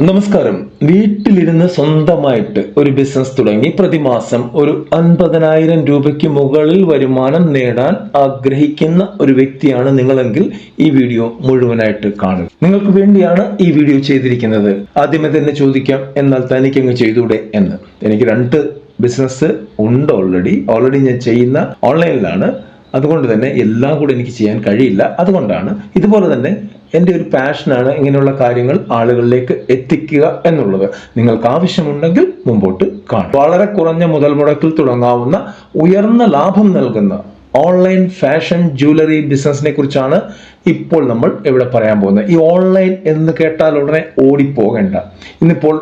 നമസ്കാരം. വീട്ടിലിരുന്ന് സ്വന്തമായിട്ട് ഒരു ബിസിനസ് തുടങ്ങി പ്രതിമാസം ഒരു 50,000 രൂപയ്ക്ക് മുകളിൽ വരുമാനം നേടാൻ ആഗ്രഹിക്കുന്ന ഒരു വ്യക്തിയാണ് നിങ്ങളെങ്കിൽ ഈ വീഡിയോ മുഴുവനായിട്ട് കാണുക. നിങ്ങൾക്ക് വേണ്ടിയാണ് ഈ വീഡിയോ ചെയ്തിരിക്കുന്നത്. ആദ്യമേ തന്നെ ചോദിക്കാം, എന്നാൽ തനിക്കങ്ങ് ചെയ്തൂടെ എന്ന്. എനിക്ക് 2 ബിസിനസ് ഉണ്ട്. ഓൾറെഡി ഞാൻ ചെയ്യുന്ന ഓൺലൈനിലാണ്. അതുകൊണ്ട് തന്നെ എല്ലാം കൂടെ എനിക്ക് ചെയ്യാൻ കഴിയില്ല. അതുകൊണ്ടാണ് ഇതുപോലെ തന്നെ എൻ്റെ ഒരു പാഷനാണ് ഇങ്ങനെയുള്ള കാര്യങ്ങൾ ആളുകളിലേക്ക് എത്തിക്കുക എന്നുള്ളത്. നിങ്ങൾക്ക് ആവശ്യമുണ്ടെങ്കിൽ മുമ്പോട്ട് കാണും. വളരെ കുറഞ്ഞ മുതൽ മുടക്കിൽ തുടങ്ങാവുന്ന ഉയർന്ന ലാഭം നൽകുന്ന ഓൺലൈൻ ഫാഷൻ ജ്വല്ലറി ബിസിനസിനെ കുറിച്ചാണ് ഇപ്പോൾ നമ്മൾ ഇവിടെ പറയാൻ പോകുന്നത്. ഈ ഓൺലൈൻ എന്ന് കേട്ടാൽ ഉടനെ ഓടിപ്പോകേണ്ട. ഇന്നിപ്പോൾ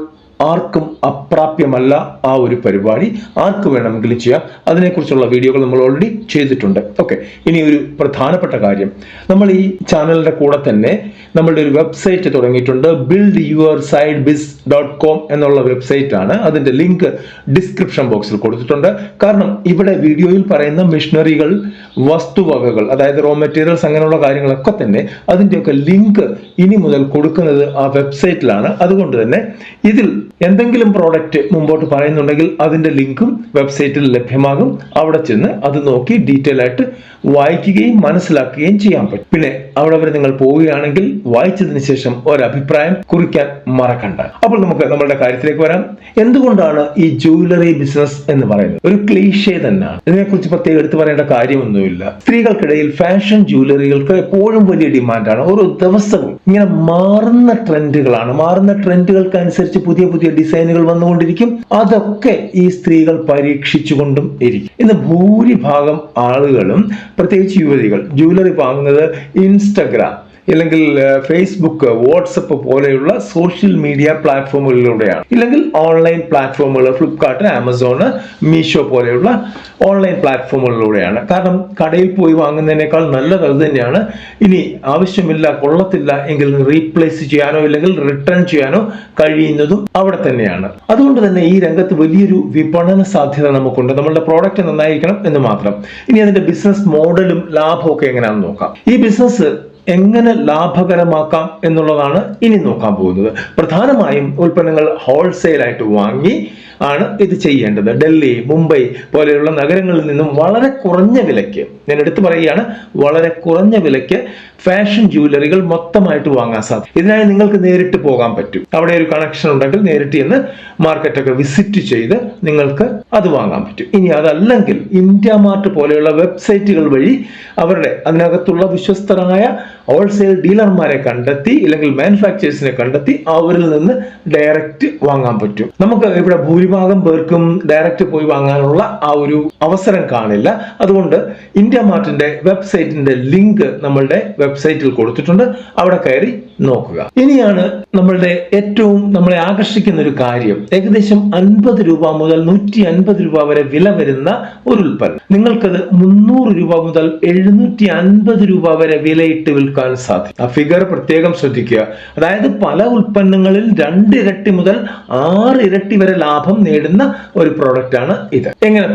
ആർക്കും അപ്രാപ്യമല്ല ആ ഒരു പരിപാടി. ആർക്ക് വേണമെങ്കിലും ചെയ്യാം. അതിനെക്കുറിച്ചുള്ള വീഡിയോകൾ നമ്മൾ ഓൾറെഡി ചെയ്തിട്ടുണ്ട്. ഓക്കെ, ഇനി ഒരു പ്രധാനപ്പെട്ട കാര്യം, നമ്മൾ ഈ ചാനലിന്റെ കൂടെ തന്നെ നമ്മളുടെ ഒരു വെബ്സൈറ്റ് തുടങ്ങിയിട്ടുണ്ട്. buildyoursidebiz.com എന്നുള്ള വെബ്സൈറ്റ് ആണ്. അതിന്റെ ലിങ്ക് ഡിസ്ക്രിപ്ഷൻ ബോക്സിൽ കൊടുത്തിട്ടുണ്ട്. കാരണം ഇവിടെ വീഡിയോയിൽ പറയുന്ന മെഷീനറികൾ, വസ്തുവകകൾ, അതായത് റോ മെറ്റീരിയൽസ്, അങ്ങനെയുള്ള കാര്യങ്ങളൊക്കെ തന്നെ അതിന്റെയൊക്കെ ലിങ്ക് ഇനി മുതൽ കൊടുക്കുന്നത് ആ വെബ്സൈറ്റിലാണ്. അതുകൊണ്ട് തന്നെ ഇതിൽ എന്തെങ്കിലും പ്രോഡക്റ്റ് മുമ്പോട്ട് പറയുന്നുണ്ടെങ്കിൽ അതിന്റെ ലിങ്കും വെബ്സൈറ്റിൽ ലഭ്യമാകും. അവിടെ ചെന്ന് അത് നോക്കി ഡീറ്റെയിൽ ആയിട്ട് വായിക്കുകയും മനസ്സിലാക്കുകയും ചെയ്യാൻ പറ്റും. പിന്നെ അവിടെ വരെ നിങ്ങൾ പോവുകയാണെങ്കിൽ വായിച്ചതിന് ശേഷം ഒരഭിപ്രായം കുറിക്കാൻ മറക്കണ്ട. അപ്പോൾ നമുക്ക് നമ്മളുടെ കാര്യത്തിലേക്ക് വരാം. എന്തുകൊണ്ടാണ് ഈ ജ്വല്ലറി ബിസിനസ് എന്ന് പറയുന്നത്? ഒരു ക്ലീഷേ തന്നെയാണ്. ഇതിനെക്കുറിച്ച് പ്രത്യേകം എടുത്തു പറയേണ്ട കാര്യമൊന്നുമില്ല. സ്ത്രീകൾക്കിടയിൽ ഫാഷൻ ജ്വല്ലറികൾക്ക് എപ്പോഴും വലിയ ഡിമാൻഡാണ്. ഓരോ ദിവസവും ഇങ്ങനെ മാറുന്ന ട്രെൻഡുകളാണ്. മാറുന്ന ട്രെൻഡുകൾക്ക് അനുസരിച്ച് പുതിയ ഡിസൈനുകൾ വന്നുകൊണ്ടിരിക്കും. അതൊക്കെ ഈ സ്ത്രീകൾ പരീക്ഷിച്ചുകൊണ്ടും ഇരിക്കും. ഇന്ന് ഭൂരിഭാഗം ആളുകളും, പ്രത്യേകിച്ച് യുവതികൾ, ജ്വല്ലറി വാങ്ങുന്നത് ഇൻസ്റ്റഗ്രാം അല്ലെങ്കിൽ ഫേസ്ബുക്ക്, വാട്സപ്പ് പോലെയുള്ള സോഷ്യൽ മീഡിയ പ്ലാറ്റ്ഫോമുകളിലൂടെയാണ്. ഇല്ലെങ്കിൽ ഓൺലൈൻ പ്ലാറ്റ്ഫോമുകൾ, ഫ്ലിപ്കാർട്ട്, ആമസോൺ, മീഷോ പോലെയുള്ള ഓൺലൈൻ പ്ലാറ്റ്ഫോമുകളിലൂടെയാണ്. കാരണം കടയിൽ പോയി വാങ്ങുന്നതിനേക്കാൾ നല്ലത് അത് തന്നെയാണ്. ഇനി ആവശ്യമില്ല, കൊള്ളത്തില്ല എങ്കിൽ റീപ്ലേസ് ചെയ്യാനോ ഇല്ലെങ്കിൽ റിട്ടേൺ ചെയ്യാനോ കഴിയുന്നതും അവിടെ തന്നെയാണ്. അതുകൊണ്ട് തന്നെ ഈ രംഗത്ത് വലിയൊരു വിപണന സാധ്യത നമുക്കുണ്ട്. നമ്മളുടെ പ്രോഡക്റ്റ് നന്നായിരിക്കണം എന്ന് മാത്രം. ഇനി അതിന്റെ ബിസിനസ് മോഡലും ലാഭവും ഒക്കെ എങ്ങനെയാണെന്ന് നോക്കാം. ഈ ബിസിനസ് എങ്ങനെ ലാഭകരമാക്കാം എന്നുള്ളതാണ് ഇനി നോക്കാൻ പോകുന്നത്. പ്രധാനമായും ഉൽപ്പന്നങ്ങൾ ഹോൾസെയിൽ ആയിട്ട് വാങ്ങി ആണ് ഇത് ചെയ്യേണ്ടത്. ഡൽഹി, മുംബൈ പോലെയുള്ള നഗരങ്ങളിൽ നിന്നും വളരെ കുറഞ്ഞ വിലയ്ക്ക്, ഞാൻ എടുത്തു പറയുകയാണ്, വളരെ കുറഞ്ഞ വിലയ്ക്ക് ഫാഷൻ ജ്വല്ലറികൾ മൊത്തമായിട്ട് വാങ്ങാൻ സാധിക്കും. ഇതിനായി നിങ്ങൾക്ക് നേരിട്ട് പോകാൻ പറ്റും. അവിടെ ഒരു കണക്ഷൻ ഉണ്ടെങ്കിൽ നേരിട്ട് ചെന്ന് മാർക്കറ്റൊക്കെ വിസിറ്റ് ചെയ്ത് നിങ്ങൾക്ക് അത് വാങ്ങാൻ പറ്റും. ഇനി അതല്ലെങ്കിൽ ഇന്ത്യ മാർട്ട് പോലെയുള്ള വെബ്സൈറ്റുകൾ വഴി അവരുടെ അതിനകത്തുള്ള വിശ്വസ്തരായ ഹോൾസെയിൽ ഡീലർമാരെ കണ്ടെത്തി ഇല്ലെങ്കിൽ മാനുഫാക്ചേഴ്സിനെ കണ്ടെത്തി അവരിൽ നിന്ന് ഡയറക്റ്റ് വാങ്ങാൻ പറ്റും. നമുക്ക് ഇവിടെ ഭൂരിഭാഗം പേർക്കും ഡയറക്റ്റ് പോയി വാങ്ങാനുള്ള ആ ഒരു അവസരം കാണില്ല. അതുകൊണ്ട് ഇന്ത്യ മാർട്ടിന്റെ വെബ്സൈറ്റിന്റെ ലിങ്ക് നമ്മളുടെ വെബ്സൈറ്റിൽ കൊടുത്തിട്ടുണ്ട്. അവിടെ കയറി നോക്കുക. ഇനിയാണ് നമ്മളുടെ ഏറ്റവും നമ്മളെ ആകർഷിക്കുന്ന ഒരു കാര്യം. ഏകദേശം 50 രൂപ മുതൽ 150 രൂപ വരെ വില വരുന്ന ഒരു ഉൽപ്പന്നം നിങ്ങൾക്കത് 300 രൂപ മുതൽ 750 രൂപ വരെ വിലയിട്ട് വിൽക്കാൻ സാധിക്കും. ആ ഫിഗർ പ്രത്യേകം ശ്രദ്ധിക്കുക. അതായത് പല ഉൽപ്പന്നങ്ങളിൽ 2 ഇരട്ടി മുതൽ 6 ഇരട്ടി വരെ ലാഭം നേടുന്ന ഒരു പ്രോഡക്റ്റ് ആണ് ഇത്. എങ്ങനെ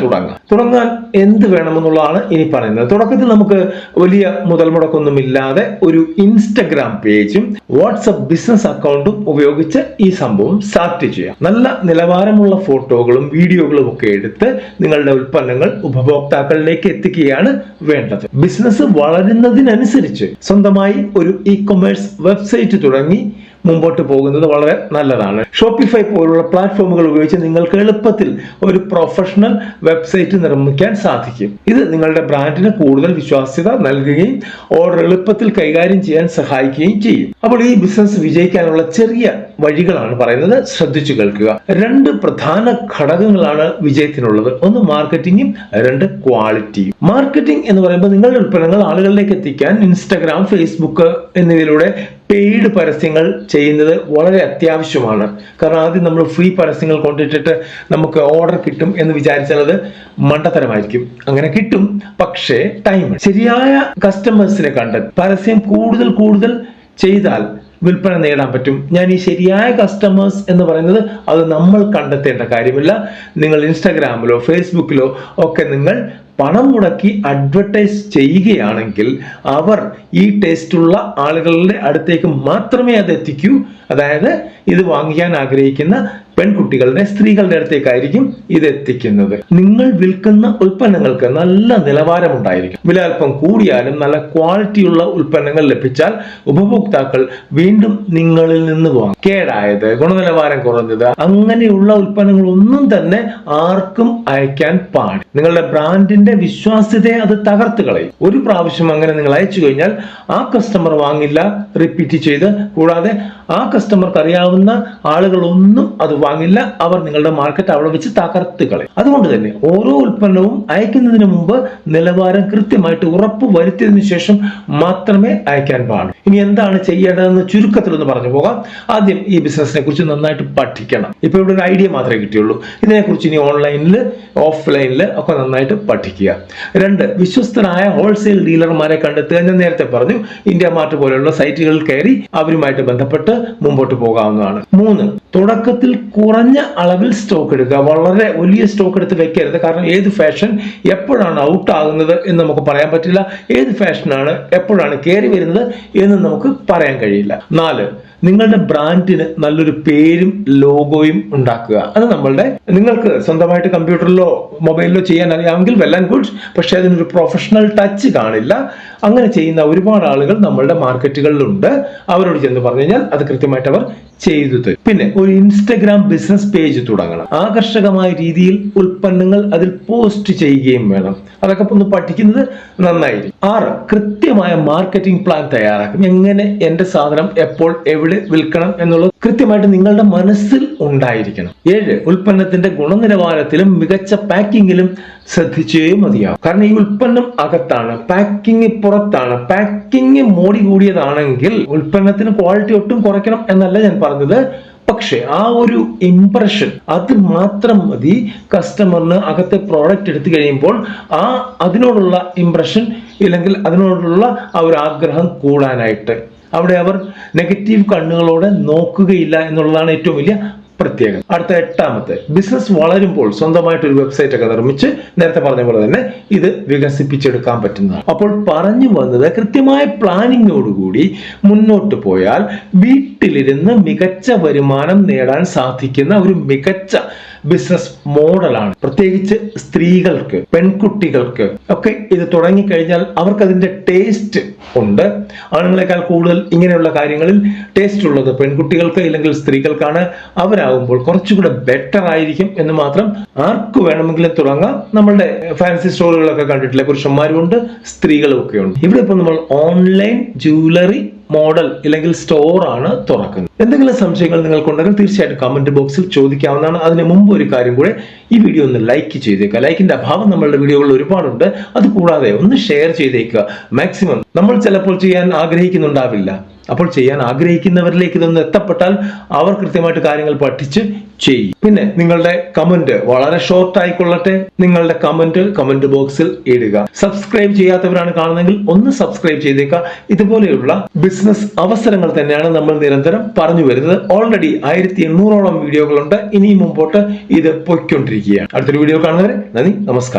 തുടങ്ങാൻ എന്ത് വേണമെന്നുള്ളതാണ് ഇനി പറയുന്നത്. തുടക്കത്തിൽ നമുക്ക് വലിയ മുതൽ മുടക്കൊന്നുമില്ലാതെ ഒരു ഇൻസ്റ്റഗ്രാം പേജും വാട്സപ്പ് ബിസിനസ് അക്കൗണ്ടും ഉപയോഗിച്ച് ഈ സംഭവം സ്റ്റാർട്ട് ചെയ്യാം. നല്ല നിലവാരമുള്ള ഫോട്ടോകളും വീഡിയോകളും ഒക്കെ എടുത്ത് നിങ്ങളുടെ ഉൽപ്പന്നങ്ങൾ ഉപഭോക്താക്കളിലേക്ക് എത്തിക്കുകയാണ് വേണ്ടത്. ബിസിനസ് വളരുന്നതിനനുസരിച്ച് സ്വന്തമായി ഒരു ഇ-കൊമേഴ്സ് വെബ്സൈറ്റ് തുടങ്ങി മുമ്പോട്ട് പോകുന്നത് വളരെ നല്ലതാണ്. ഷോപ്പിഫൈ പോലുള്ള പ്ലാറ്റ്ഫോമുകൾ ഉപയോഗിച്ച് നിങ്ങൾക്ക് എളുപ്പത്തിൽ ഒരു പ്രൊഫഷണൽ വെബ്സൈറ്റ് നിർമ്മിക്കാൻ സാധിക്കും. ഇത് നിങ്ങളുടെ ബ്രാൻഡിന് കൂടുതൽ വിശ്വാസ്യത നൽകുകയും ഓർഡർ എളുപ്പത്തിൽ കൈകാര്യം ചെയ്യാൻ സഹായിക്കുകയും ചെയ്യും. അപ്പോൾ ഈ ബിസിനസ് വിജയിക്കാനുള്ള ചെറിയ വഴികളാണ് പറയുന്നത്. ശ്രദ്ധിച്ചു കേൾക്കുക. 2 പ്രധാന ഘടകങ്ങളാണ് വിജയത്തിനുള്ളത്. ഒന്ന് മാർക്കറ്റിംഗും, 2 ക്വാളിറ്റിയും. മാർക്കറ്റിംഗ് എന്ന് പറയുമ്പോൾ നിങ്ങളുടെ ഉൽപ്പന്നങ്ങൾ ആളുകളിലേക്ക് എത്തിക്കാൻ ഇൻസ്റ്റഗ്രാം, ഫേസ്ബുക്ക് എന്നിവയിലൂടെ പെയ്ഡ് പരസ്യങ്ങൾ ചെയ്യുന്നത് വളരെ അത്യാവശ്യമാണ്. കാരണം ആദ്യം നമ്മൾ ഫ്രീ പരസ്യങ്ങൾ കൊണ്ടിട്ടിട്ട് നമുക്ക് ഓർഡർ കിട്ടും എന്ന് വിചാരിച്ചാൽ അത് മണ്ടത്തരമായിരിക്കും. അങ്ങനെ കിട്ടും, പക്ഷേ ശരിയായ കസ്റ്റമേഴ്സിനെ കണ്ടെത്തി പരസ്യം കൂടുതൽ ചെയ്താൽ വിൽപ്പന നേടാൻ പറ്റും. ഞാൻ ഈ ശരിയായ കസ്റ്റമേഴ്സ് എന്ന് പറയുന്നത് അത് നമ്മൾ കണ്ടെത്തേണ്ട കാര്യമില്ല. നിങ്ങൾ ഇൻസ്റ്റാഗ്രാമിലോ ഫേസ്ബുക്കിലോ ഒക്കെ നിങ്ങൾ പണം മുടക്കി അഡ്വർടൈസ് ചെയ്യുകയാണെങ്കിൽ അവർ ഈ ടേസ്റ്റുള്ള ആളുകളുടെ അടുത്തേക്ക് മാത്രമേ അത് എത്തിക്കൂ. അതായത് ഇത് വാങ്ങിക്കാൻ ആഗ്രഹിക്കുന്ന പെൺകുട്ടികളുടെ, സ്ത്രീകളുടെ അടുത്തേക്കായിരിക്കും ഇത് എത്തിക്കുന്നത്. നിങ്ങൾ വിൽക്കുന്ന ഉൽപ്പന്നങ്ങൾക്ക് നല്ല നിലവാരമുണ്ടായിരിക്കും. വില അല്പം കൂടിയാലും നല്ല ക്വാളിറ്റിയുള്ള ഉൽപ്പന്നങ്ങൾ ലഭിച്ചാൽ ഉപഭോക്താക്കൾ വീണ്ടും നിങ്ങളിൽ നിന്ന് വാങ്ങും. കേടായത്, ഗുണനിലവാരം കുറഞ്ഞത്, അങ്ങനെയുള്ള ഉൽപ്പന്നങ്ങൾ ഒന്നും തന്നെ ആർക്കും അയക്കാൻ പാടില്ല. നിങ്ങളുടെ ബ്രാൻഡിന്റെ വിശ്വാസ്യതയെ അത് തകർത്ത് കളയും. ഒരു പ്രാവശ്യം അങ്ങനെ നിങ്ങൾ അയച്ചു കഴിഞ്ഞാൽ ആ കസ്റ്റമർ വാങ്ങില്ല, റിപ്പീറ്റ് ചെയ്ത്. കൂടാതെ ആ കസ്റ്റമർക്ക് അറിയാവുന്ന ആളുകളൊന്നും അത് വാങ്ങില്ല. അവർ നിങ്ങളുടെ മാർക്കറ്റ് അവിടെ വെച്ച് തകർത്ത് കളയും. അതുകൊണ്ട് തന്നെ ഓരോ ഉൽപ്പന്നവും അയക്കുന്നതിന് മുമ്പ് നിലവാരം കൃത്യമായിട്ട് ഉറപ്പ് വരുത്തിയതിനു ശേഷം മാത്രമേ അയക്കാൻ പാടുള്ളൂ. ഇനി എന്താണ് ചെയ്യേണ്ടതെന്ന് ചുരുക്കത്തിൽ ഒന്ന് പറഞ്ഞു പോകാം. ആദ്യം ഈ ബിസിനസിനെ കുറിച്ച് നന്നായിട്ട് പഠിക്കണം. ഇപ്പൊ ഇവിടെ ഒരു ഐഡിയ മാത്രമേ കിട്ടിയുള്ളൂ. ഇതിനെക്കുറിച്ച് ഇനി ഓൺലൈനിൽ, ഓഫ്ലൈനിൽ ഒക്കെ നന്നായിട്ട് പഠിക്കുക. 2, വിശ്വസ്തരായ ഹോൾസെയിൽ ഡീലർമാരെ കണ്ടെത്തുക. ഞാൻ നേരത്തെ പറഞ്ഞു, ഇന്ത്യ മാർട്ട് പോലെയുള്ള സൈറ്റുകളിൽ കയറി അവരുമായിട്ട് ബന്ധപ്പെട്ട് മുമ്പോട്ട് പോകാവുന്നതാണ്. 3, തുടക്കത്തിൽ കുറഞ്ഞ അളവിൽ സ്റ്റോക്ക് എടുക്കുക. വളരെ വലിയ സ്റ്റോക്ക് എടുത്ത് വെക്കരുത്. കാരണം ഏത് ഫാഷൻ എപ്പോഴാണ് ഔട്ട് ആകുന്നത് എന്ന് നമുക്ക് പറയാൻ പറ്റില്ല. ഏത് ഫാഷനാണ് എപ്പോഴാണ് കയറി വരുന്നത് എന്ന് നമുക്ക് പറയാൻ കഴിയില്ല. 4, നിങ്ങളുടെ ബ്രാൻഡിന് നല്ലൊരു പേരും ലോഗോയും ഉണ്ടാക്കുക. അത് നിങ്ങൾക്ക് സ്വന്തമായിട്ട് കമ്പ്യൂട്ടറിലോ മൊബൈലിലോ ചെയ്യാൻ അറിയാമെങ്കിൽ വെൽ ആൻഡ് ഗുഡ്. പക്ഷെ അതിനൊരു പ്രൊഫഷണൽ ടച്ച് കാണില്ല. അങ്ങനെ ചെയ്യുന്ന ഒരുപാട് ആളുകൾ നമ്മളുടെ മാർക്കറ്റുകളിലുണ്ട്. അവരോട് ചെന്ന് പറഞ്ഞു കഴിഞ്ഞാൽ അത് കൃത്യമായിട്ട് അവർ ചെയ്തു തരും. പിന്നെ ഒരു ഇൻസ്റ്റഗ്രാം ബിസിനസ് പേജ് തുടങ്ങണം. ആകർഷകമായ രീതിയിൽ ഉൽപ്പന്നങ്ങൾ അതിൽ പോസ്റ്റ് ചെയ്യുകയും വേണം. അതൊക്കെ ഒന്ന് പഠിക്കുന്നത് നന്നായിരിക്കും. 6, കൃത്യമായ മാർക്കറ്റിംഗ് പ്ലാൻ തയ്യാറാക്കും. എങ്ങനെ എന്റെ സാധനം എപ്പോൾ എവിടെ വിൽക്കണം എന്നുള്ളത് കൃത്യമായിട്ട് നിങ്ങളുടെ മനസ്സിൽ ഉണ്ടായിരിക്കണം. 7, ഉൽപ്പന്നത്തിന്റെ ഗുണനിലവാരത്തിലും മികച്ച പാക്കിങ്ങിലും ശ്രദ്ധിച്ചേ മതിയാവും. കാരണം ഈ ഉൽപ്പന്നം അകത്താണ്, പാക്കിംഗ് പുറത്താണ്. പാക്കിംഗ് മോടി കൂടിയതാണെങ്കിൽ ഉൽപ്പന്നത്തിന് ക്വാളിറ്റി ഒട്ടും കുറയ്ക്കണം എന്നല്ല ഞാൻ പറഞ്ഞത്. പക്ഷെ ആ ഒരു ഇംപ്രഷൻ അത് മാത്രം മതി കസ്റ്റമറിന് അകത്തെ പ്രോഡക്റ്റ് എടുത്തു കഴിയുമ്പോൾ അതിനോടുള്ള ഇംപ്രഷൻ ഇല്ലെങ്കിൽ അതിനോടുള്ള ആ ഒരു ആഗ്രഹം കൂടാനായിട്ട്. അവിടെ അവർ നെഗറ്റീവ് കണ്ണുകളോടെ നോക്കുകയില്ല എന്നുള്ളതാണ് ഏറ്റവും വലിയ പ്രത്യേകത. അടുത്ത 8, ബിസിനസ് വളരുമ്പോൾ സ്വന്തമായിട്ട് ഒരു വെബ്സൈറ്റ് ഒക്കെ നിർമ്മിച്ച് നേരത്തെ പറഞ്ഞ പോലെ തന്നെ ഇത് വികസിപ്പിച്ചെടുക്കാൻ പറ്റുന്നതാണ്. അപ്പോൾ പറഞ്ഞു വന്നത്, കൃത്യമായ പ്ലാനിങ്ങോടുകൂടി മുന്നോട്ട് പോയാൽ വീട്ടിലിരുന്ന് മികച്ച വരുമാനം നേടാൻ സാധിക്കുന്ന ഒരു മികച്ച ബിസിനസ് മോഡലാണ്. പ്രത്യേകിച്ച് സ്ത്രീകൾക്ക്, പെൺകുട്ടികൾക്ക് ഒക്കെ ഇത് തുടങ്ങിക്കഴിഞ്ഞാൽ അവർക്ക് അതിന്റെ ടേസ്റ്റ് ഉണ്ട്. ആണുങ്ങളെക്കാൾ കൂടുതൽ ഇങ്ങനെയുള്ള കാര്യങ്ങളിൽ ടേസ്റ്റ് ഉള്ളത് പെൺകുട്ടികൾക്ക് ഇല്ലെങ്കിൽ സ്ത്രീകൾക്കാണ്. അവരാകുമ്പോൾ കുറച്ചുകൂടെ ബെറ്റർ ആയിരിക്കും എന്ന് മാത്രം. ആർക്ക് വേണമെങ്കിലും തുടങ്ങാം. നമ്മളുടെ ഫാൻസി സ്റ്റോറുകളൊക്കെ കണ്ടിട്ടില്ല, പുരുഷന്മാരും ഉണ്ട്, സ്ത്രീകളും ഒക്കെ ഉണ്ട്. ഇവിടെ ഇപ്പോൾ നമ്മൾ ഓൺലൈൻ ജ്വല്ലറി മോഡൽ ഇല്ലെങ്കിൽ സ്റ്റോർ ആണ് തുറക്കുന്നത്. എന്തെങ്കിലും സംശയങ്ങൾ നിങ്ങൾക്കുണ്ടെങ്കിൽ തീർച്ചയായിട്ടും കമന്റ് ബോക്സിൽ ചോദിക്കാവുന്നതാണ്. അതിന് മുമ്പ് ഒരു കാര്യം കൂടെ, ഈ വീഡിയോ ഒന്ന് ലൈക്ക് ചെയ്തേക്കുക. ലൈക്കിന്റെ അഭാവം നമ്മളുടെ വീഡിയോകളിൽ ഒരുപാടുണ്ട്. അത് കൂടാതെ ഒന്ന് ഷെയർ ചെയ്തേക്കുക മാക്സിമം. നമ്മൾ ചിലപ്പോൾ ചെയ്യാൻ ആഗ്രഹിക്കുന്നുണ്ടാവില്ല. അപ്പോൾ ചെയ്യാൻ ആഗ്രഹിക്കുന്നവരിലേക്ക് ഇതൊന്ന് എത്തപ്പെട്ടാൽ അവർ കൃത്യമായിട്ട് കാര്യങ്ങൾ പഠിച്ച് ചെയ്യും. പിന്നെ നിങ്ങളുടെ കമന്റ് വളരെ ഷോർട്ട് ആയിക്കൊള്ളട്ടെ. നിങ്ങളുടെ കമന്റ് ബോക്സിൽ ഇടുക. സബ്സ്ക്രൈബ് ചെയ്യാത്തവരാണ് കാണുന്നതെങ്കിൽ ഒന്ന് സബ്സ്ക്രൈബ് ചെയ്തേക്കുക. ഇതുപോലെയുള്ള ബിസിനസ് അവസരങ്ങൾ തന്നെയാണ് നമ്മൾ നിരന്തരം പറഞ്ഞു വരുന്നത്. ഓൾറെഡി 1800ഓളം വീഡിയോകളുണ്ട്. ഇനിയും മുമ്പോട്ട് ഇത് പൊയ്ക്കൊണ്ടിരിക്കുകയാണ്. അടുത്തൊരു വീഡിയോ കാണുന്നവരെ നന്ദി, നമസ്കാരം.